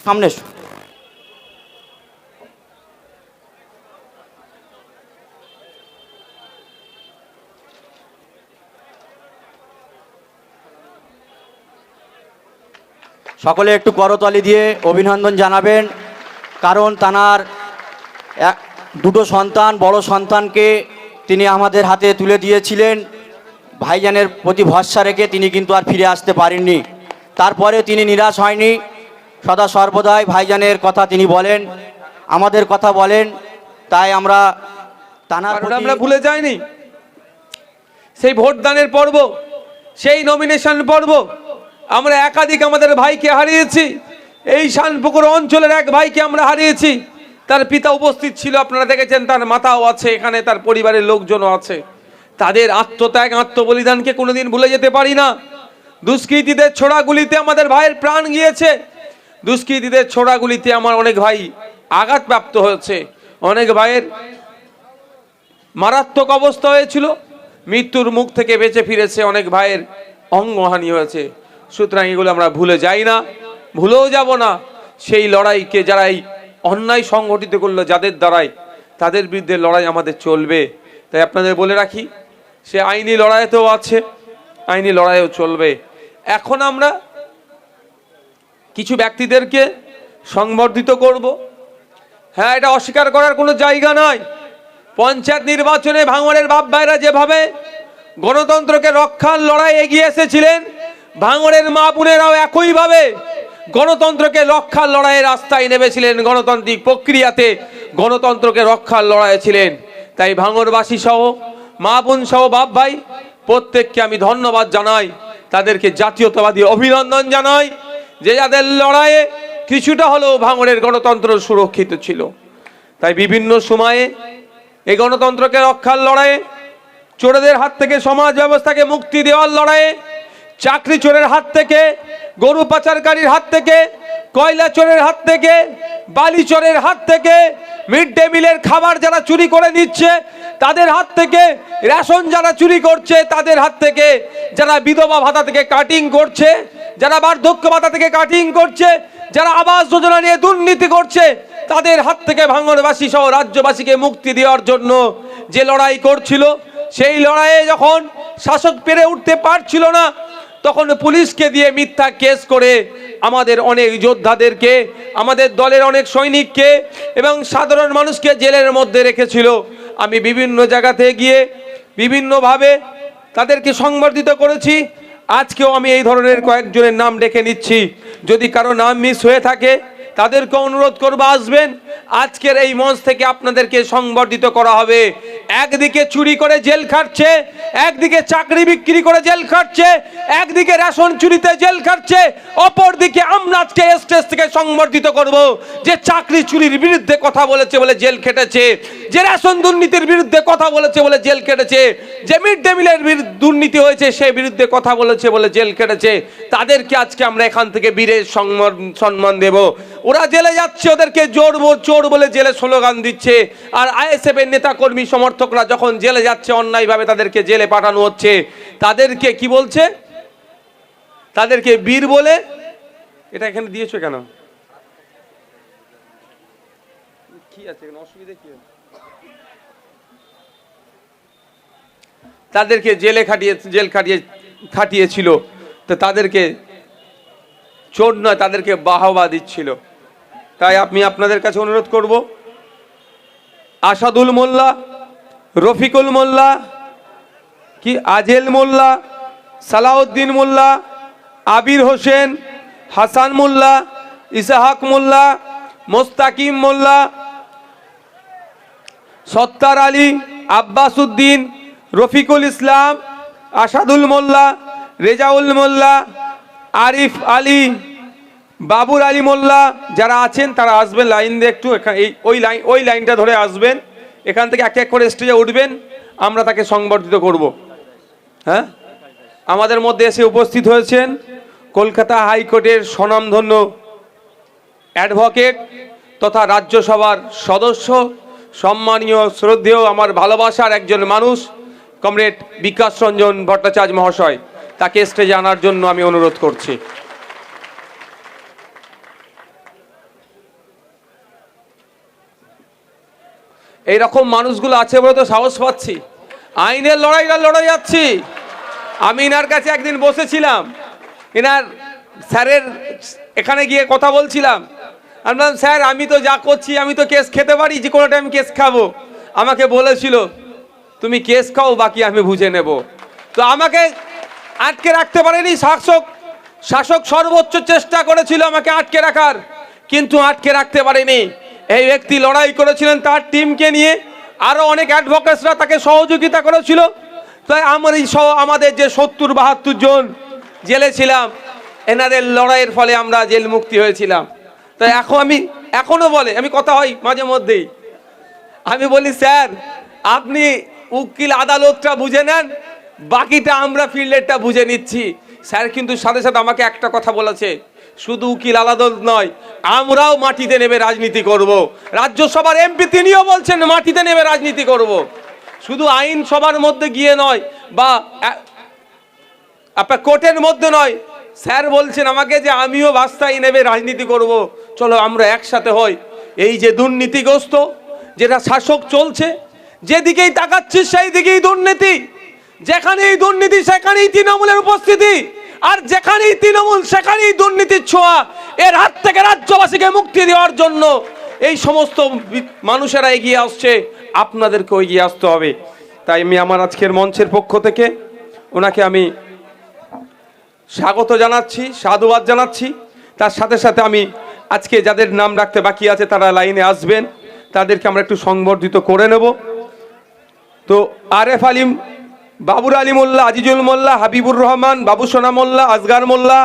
সামনে এসো। সকলে একটু করতালি দিয়ে অভিনন্দন জানাবেন, কারণ তানার দুটো সন্তান, বড় সন্তানকে তিনি আমাদের হাতে তুলে দিয়েছিলেন। ভাইজানের প্রতি ভরসা রেখে তিনি কিন্তু আর ফিরে আসতে পারেননি। তারপরে তিনি নিরাশ হয়নি, সদা সর্বদাই ভাইজানের কথা তিনি বলেন, আমাদের কথা বলেন। তাই আমরা আমরা ভুলে যাইনি সেই ভোটদানের পর্ব, সেই নমিনেশন পর্ব। আমরা একাধিক আমাদের ভাইকে হারিয়েছি। এই শানপুকুর অঞ্চলের এক ভাইকে আমরা হারিয়েছি। তার পিতা উপস্থিত ছিল, আপনারা দেখেছেন, তার মাতাও আছে এখানে, তার পরিবারের লোকজনও আছে। তাদের আত্মত্যাগ, আত্মবলিদানকে কোনোদিন ভুলে যেতে পারি না। দুষ্কৃতীদের ছোড়াগুলিতে আমাদের ভাইয়ের প্রাণ গিয়েছে। দুষ্কৃতীদের ছোড়াগুলিতে আমার অনেক ভাই আঘাতপ্রাপ্ত হয়েছে, অনেক ভাইয়ের মারাত্মক অবস্থা হয়েছিল, মৃত্যুর মুখ থেকে বেঁচে ফিরেছে, অনেক ভাইয়ের অঙ্গহানি হয়েছে। সুতরাং এগুলো আমরা ভুলে যাই না, ভুলেও যাব না। সেই লড়াইকে যারা এই অন্যায় সংগঠিত করলো যাদের দ্বারাই, তাদের বিরুদ্ধে লড়াই আমাদের চলবে। তাই আপনাদের বলে রাখি, সে আইনি লড়াইতেও আছে, আইনি লড়াইও চলবে। এখন আমরা কিছু ব্যক্তিদেরকে সংবর্ধিত করব। হ্যাঁ, এটা অস্বীকার করার কোনো জায়গা নয়। পঞ্চায়েত নির্বাচনে ভাঙড়ের বাপ ভাইরা যেভাবে গণতন্ত্রকে রক্ষার লড়াই এগিয়ে এসেছিলেন, ভাঙড়ের মা বোনেরাও একইভাবে গণতন্ত্রকে রক্ষার লড়াইয়ের রাস্তায় নেমেছিলেন, গণতান্ত্রিক প্রক্রিয়াতে গণতন্ত্রকে রক্ষার লড়াই ছিলেন। তাই ভাঙড়বাসী সহ, মা বোন সহ, বাপ ভাই প্রত্যেককে আমি ধন্যবাদ জানাই, তাদেরকে জাতীয়তাবাদী অভিনন্দন জানাই, যে যাদের লড়াইয়ে কিছুটা হলেও ভাঙড়ের গণতন্ত্র সুরক্ষিত ছিল। তাই বিভিন্ন সময়ে এই গণতন্ত্রকে রক্ষার লড়াইয়ে, চোরেদের হাত থেকে সমাজ ব্যবস্থাকে মুক্তি দেওয়ার লড়াইয়ে, চাকরি চোরের হাত থেকে, গরু পাচারকারীর হাত থেকে, কয়লা চোরের হাত থেকে, বালি চোরের হাত থেকে, মিড ডে মিলের খাবার যারা চুরি করে নিচ্ছে তাদের হাত থেকে, রেশন যারা চুরি করছে তাদের হাত থেকে, যারা বিধবা ভাতা থেকে কাটিং করছে, যারা বার্ধক্য ভাতা থেকে কাটিং করছে, যারা আবাস যোজনা নিয়ে দুর্নীতি করছে, তাদের হাত থেকে ভাঙড়বাসী সহ রাজ্যবাসীকে মুক্তি দেওয়ার জন্য যে লড়াই করছিল, সেই লড়াইয়ে যখন শাসক পেরে উঠতে পারছিল না, তখন পুলিশকে দিয়ে মিথ্যা কেস করে আমাদের অনেক যোদ্ধাদেরকে, আমাদের দলের অনেক সৈনিককে এবং সাধারণ মানুষকে জেলের মধ্যে রেখেছিল। আমি বিভিন্ন জায়গাতে গিয়ে বিভিন্নভাবে তাদেরকে সংবর্ধিত করেছি। আজকেও আমি এই ধরনের কয়েকজনের নাম ডেকে নিচ্ছি। যদি কারো নাম মিস হয়ে থাকে তাদেরকে অনুরোধ করবো আসবেন। আজকের এই মঞ্চ থেকে আপনাদেরকে সংবর্ধিত করা হবে। একদিকে চুরি করে জেল খাটছে, একদিকে চাকরি বিক্রি করে জেল খাটছে, একদিকে রেশন চুরিতে জেল খাটছে, অপরদিকে আমরা আজকে স্টেজ থেকে সংবর্ধিত করব যে চাকরি চুরির বিরুদ্ধে কথা বলেছে বলে জেল খেটেছে, যে রেশন দুর্নীতির বিরুদ্ধে কথা বলেছে বলে জেল খেটেছে, যে মিড ডে মিলের দুর্নীতি হয়েছে সেই বিরুদ্ধে কথা বলেছে বলে জেল খেটেছে। তাদেরকে আজকে আমরা এখান থেকে বীরের সম্মান দেব। ওরা জেলে যাচ্ছে, ওদেরকে চোর বলে জেলে স্লোগান দিচ্ছে, আর আইএসএফ এর নেতা কর্মী সমর্থকরা যখন জেলে যাচ্ছে অন্যায়ভাবে তাদেরকে জেলে পাঠানো হচ্ছে, তাদেরকে কি বলছে? তাদেরকে বীর বলে। এটা এখানে দিয়েছো কেন? কি আছে এখানে, অসুবিধা কি? তাদেরকে জেল খাটিয়েছিল, তো তাদেরকে চোর নয়, তাদেরকে বাহবা দিচ্ছিল। তাই আমি আপনাদের কাছে অনুরোধ করব, আসাদুল মোল্লা, রফিকুল মোল্লা, কি আজেল মোল্লা, সালাউদ্দিন মোল্লা, আবির হোসেন, হাসান মোল্লা, ইসাহাক মোল্লা, মোস্তাকিম মোল্লা, সত্তার আলী, আব্বাস উদ্দিন, রফিকুল ইসলাম, আসাদুল মোল্লা, রেজাউল মোল্লা, আরিফ আলী, বাবুর আলী মোল্লা, যারা আছেন তারা আসবেন লাইন দিয়ে একটু ওই লাইনটা ধরে আসবেন। এখান থেকে এক এক করে স্টেজে উঠবেন, আমরা তাকে সংবর্ধিত করব। হ্যাঁ, আমাদের মধ্যে এসে উপস্থিত হয়েছেন কলকাতা হাইকোর্টের স্বনামধন্য অ্যাডভোকেট তথা রাজ্যসভার সদস্য, সম্মানীয় শ্রদ্ধেয় আমার ভালোবাসার একজন মানুষ, কমরেড বিকাশ রঞ্জন ভট্টাচার্য মহাশয়। তাকে স্টেজে আনার জন্য আমি অনুরোধ করছি। এইরকম মানুষগুলো আছে বলে তো সাহস পাচ্ছি, আইনের লড়াইটা লড়াই যাচ্ছি। আমি ইনার কাছে একদিন বসেছিলাম, ইনার স্যারের এখানে গিয়ে কথা বলছিলাম। আমি বললাম, স্যার আমি তো যা করছি আমি তো কেস খেতে পারি, যে কোনো টাইম কেস খাবো। আমাকে বলেছিল তুমি কেস খাও, বাকি আমি বুঝে নেব। তো আমাকে আটকে রাখতে পারেনি শাসক। শাসক সর্বোচ্চ চেষ্টা করেছিল আমাকে আটকে রাখার, কিন্তু আটকে রাখতে পারেনি। এই ব্যক্তি লড়াই করেছিলেন তার টিমকে নিয়ে, আরো অনেক অ্যাডভোকেটসরা তাকে সহযোগিতা করেছিল। তাই আমাদের যে ৭০-৭২ জন জেলে ছিলাম, এনাদের লড়াইয়ের ফলে আমরা জেল মুক্তি হয়েছিলাম। তাই এখনো বলে, আমি কথা হয় মাঝে মধ্যেই, আমি বলি স্যার আপনি উকিল আদালতটা বুঝে নেন, বাকিটা আমরা ফিল্ডেরটা বুঝে নিচ্ছি। স্যার কিন্তু সাথে সাথে আমাকে একটা কথা বলেছে, শুধু উকিল আদালত নয়, আমরাও মাটিতে নেমে রাজনীতি করব। রাজ্যসভার এমপি তিনিও বলছেন মাটিতে নেমে রাজনীতি করব, শুধু আইন সভার মধ্যে গিয়ে নয় বা আপনার কোর্টের মধ্যে নয়। স্যার বলছেন আমাকে যে আমিও রাস্তায় নেমে রাজনীতি করব, চলো আমরা একসাথে হই। এই যে দুর্নীতিগ্রস্ত যেটা শাসক চলছে, যেদিকেই তাকাচ্ছি সেই দিকেই দুর্নীতি, যেখানেই দুর্নীতি সেখানেই তৃণমূলের উপস্থিতি, আর যেখানেই তৃণমূল সেখানেই দুর্নীতির ছোঁয়া। এর হাত থেকে রাজ্যবাসীকে মুক্তি দেওয়ার জন্য এই সমস্ত মানুষেরা এগিয়ে আসছে, আপনাদেরকেও এগিয়ে আসতে হবে। তাই আমি আমার আজকের মঞ্চের পক্ষ থেকে ওনাকে আমি স্বাগত জানাচ্ছি, সাধুবাদ জানাচ্ছি। তার সাথে সাথে আমি আজকে যাদের নাম রাখতে বাকি আছে তারা লাইনে আসবেন, তাদেরকে আমরা একটু সংবর্ধিত করে নেব। তো আরেফ আলিম, বাবুর আলী মোল্লা, আজিজুল মোল্লা, হাবিবুর রহমান, বাবুসোনা মোল্লা, আসগার মোল্লা,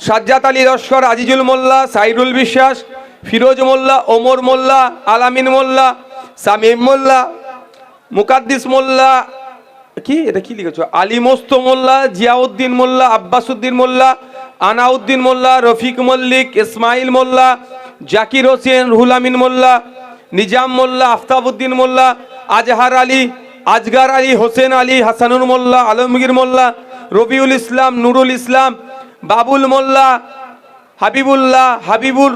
সাজ্জাদ আলী লস্কর, আজিজুল মোল্লা, সাইরুল বিশ্বাস, ফিরোজ মোল্লা, ওমর মোল্লা, আলামিন মোল্লা, সামিম মোল্লা, মুকাদ্দিস মোল্লা, কি এটা কি লিখেছ, আলিমস্ত মোল্লা, জিয়াউদ্দিন মোল্লা, আব্বাসউদ্দিন মোল্লা, আনাউদ্দিন মোল্লা, রফিক মল্লিক, ইসমাইল মোল্লা, জাকির হোসেন, রুহুল আমিন মোল্লা, নিজাম মোল্লা, আফতাবউদ্দিন মোল্লা, আজহার আলী, আজগার আলী, হোসেন আলী, হাসানুর মোল্লা, আলমগীর মোল্লা, রবিউল ইসলাম, নুরুল ইসলাম, বাবুল মোল্লা, হাবিবুল্লাহ, হাবিবর,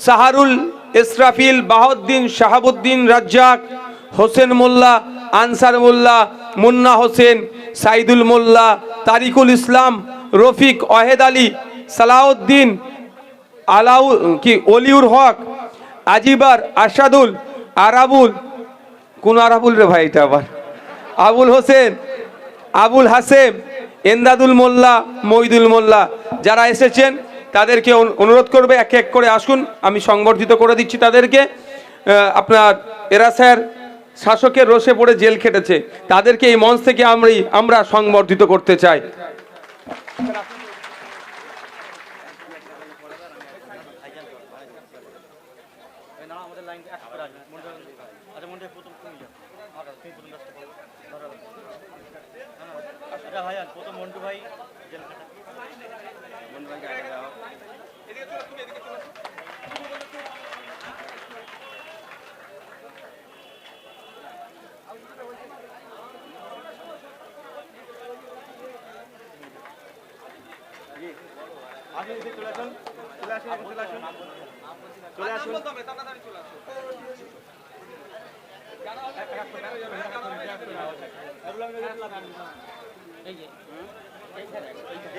সাহারুল, ইসরাফিল, বাহাউদ্দিন, শাহাবুদ্দিন, রাজ্জাক, হোসেন মোল্লা, আনসার মোল্লা, মুন্না হোসেন, সাইদুল মোল্লা, তারিকুল ইসলাম, রফিক, ওয়াহেদ আলী, সালাউদ্দিন, অলিউর হক, আজিবার, আশাদুল, আরাবুল, কোন আরাবুল রে ভাই এটা আবার, আবুল হোসেন, আবুল হাসেম, এন্দাদুল মোল্লা, মইদুল মোল্লা। যারা এসেছেন তাদেরকে অনুরোধ করবে এক এক করে আসুন, আমি সংবর্ধিত করে দিচ্ছি তাদেরকে। আপনার এরা স্যার শাসকের রোষে পড়ে জেল খেটেছে, তাদেরকে এই মঞ্চ থেকে আমরা সংবর্ধিত করতে চাই।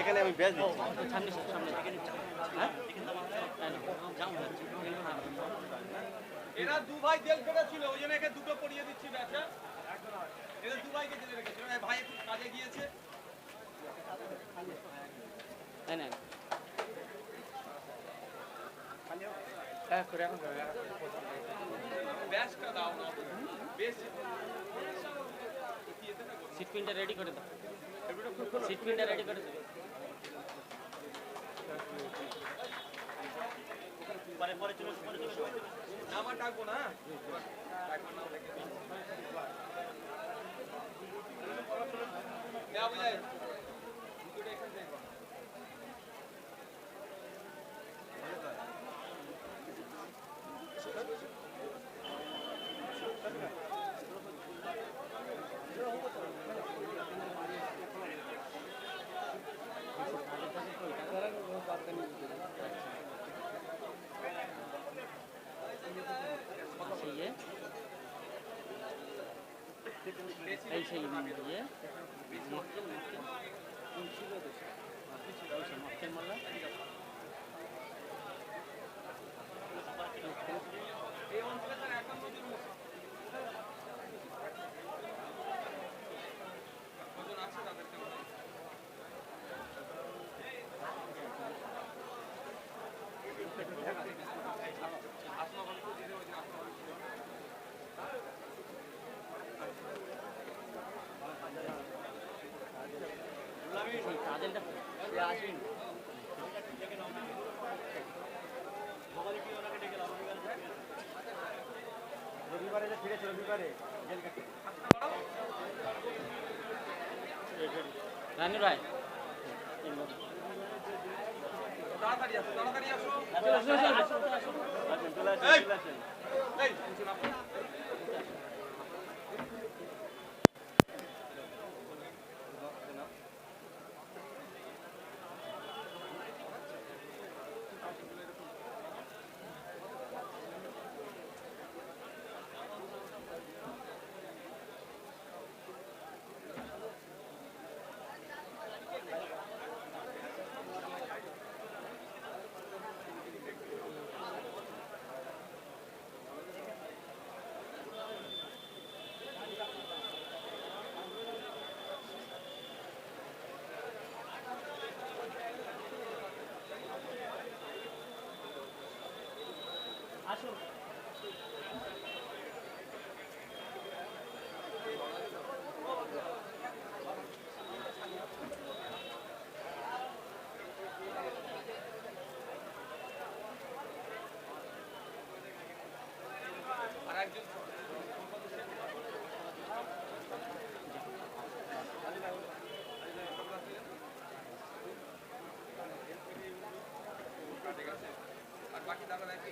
এখানে আমি ব্যাচ দিচ্ছি সামনে এরা দু ভাই জেল খেটেছিল, ওই জন্য একে দুটো পড়িয়ে দিচ্ছি ব্যাচ। এরা দু ভাইকে জেলে রেখেছিল, ভাই একটু কাজে গিয়েছে। ব্যাচটা দাও না, বেশ সিট পিনটা রেডি করে দাও, সিট পিনটা রেডি করে দাও। পরে পরে চলে নামা ডাকবো না। সেই ইয়ে মক্কেল কোন ছিল তো মক্কেল মোল্লা কাজলটা আসেন রবিবারে যে ফিরেছে রবিবারে রানু রায় তাড়াতাড়ি আসো তাড়াতাড়ি আসো চলে আসেন আসুন আর বাকি দাদা দেখি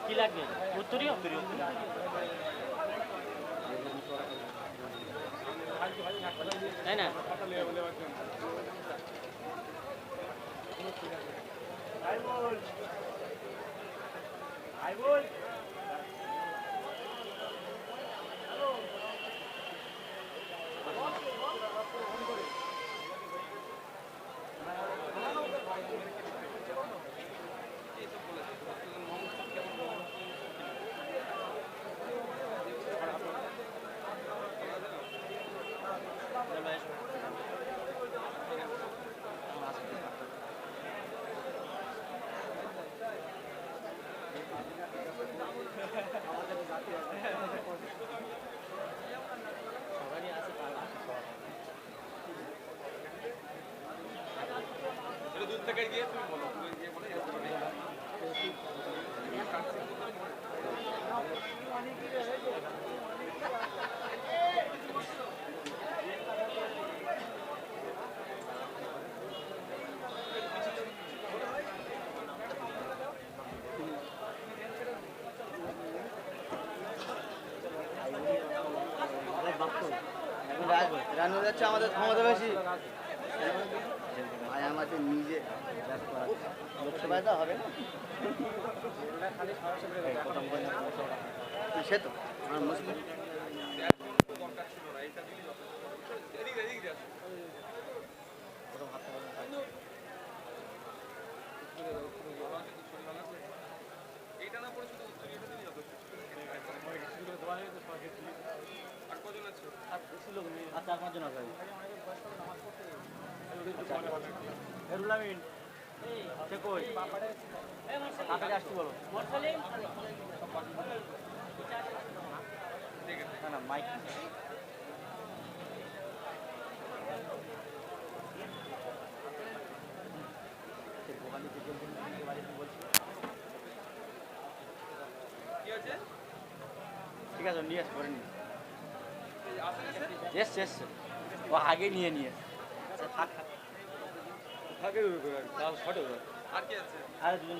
কি লাগবে উত্তরীয় তাই না দূর থেকে গিয়ে তুমি বলো তুমি গিয়ে বলে রানু আমাদের ক্ষমতা বেশি আমাদের নিজে লোকসভায় তো হবে না সে তো আমার মুসলিম ঠিক আছে নিয়ে এসে করে নিয়ে এসছে এসছে ও আগে নিয়ে নিয়ে থাক আরে দুজন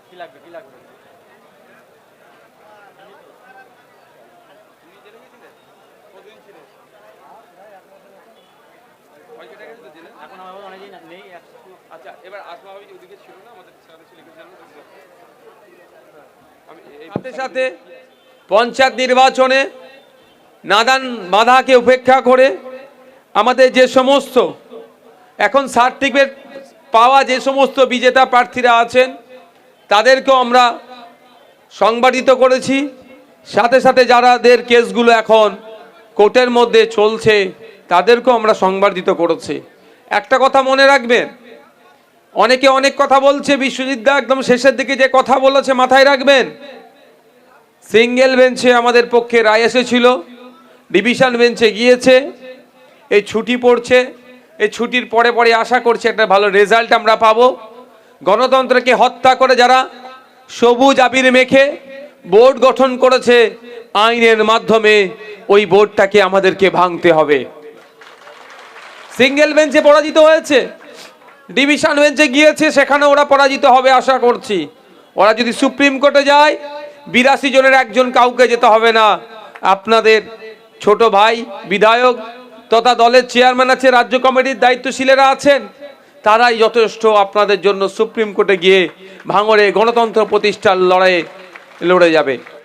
কি লাগবে কি লাগবে এখন আমার অনেকদিন নেই আচ্ছা এবার আসমা ভাবি ওদিকে ছিল না আমাদের সাথে লিখেছিলাম সাথে সাথে পঞ্চায়েত নির্বাচনে নাদান বাধাকে উপেক্ষা করে আমাদের যে সমস্ত এখন সার্টিফিকেট পাওয়া যে সমস্ত বিজেতা প্রার্থীরা আছেন তাদেরকেও আমরা সংবাদিত করেছি সাথে সাথে যারাদের কেসগুলো এখন কোর্টের মধ্যে চলছে তাদেরকেও আমরা সংবাদিত করেছি একটা কথা মনে রাখবেন অনেকে অনেক কথা বলছে বিশ্বজিৎ দা একদম শেষের দিকে যে কথা বলেছে মাথায় রাখবেন সিঙ্গেল বেঞ্চে আমাদের পক্ষে রায় এসেছিল ডিভিশন বেঞ্চে গিয়েছে এই ছুটি পড়ছে এই ছুটির পরে পরে আশা করছি একটা ভালো রেজাল্ট আমরা পাবো গণতন্ত্রকে হত্যা করে যারা সবুজ আবির মেখে বোর্ড গঠন করেছে আইনের মাধ্যমে ওই বোর্ডটাকে আমাদেরকে ভাঙতে হবে সিঙ্গেল বেঞ্চে পরাজিত হয়েছে ডিভিশন বেঞ্চে গিয়েছে সেখানে ওরা পরাজিত হবে আশা করছি ওরা যদি সুপ্রিম কোর্টে যায় 82 জনের একজন কাউকে যেতে হবে না আপনাদের ছোট ভাই বিধায়ক তথা দলের চেয়ারম্যান আছে রাজ্য কমিটির দায়িত্বশীলেরা আছেন তারাই যথেষ্ট আপনাদের জন্য সুপ্রিম কোর্টে গিয়ে ভাঙড়ে গণতন্ত্র প্রতিষ্ঠার লড়াইয়ে লড়ে যাবে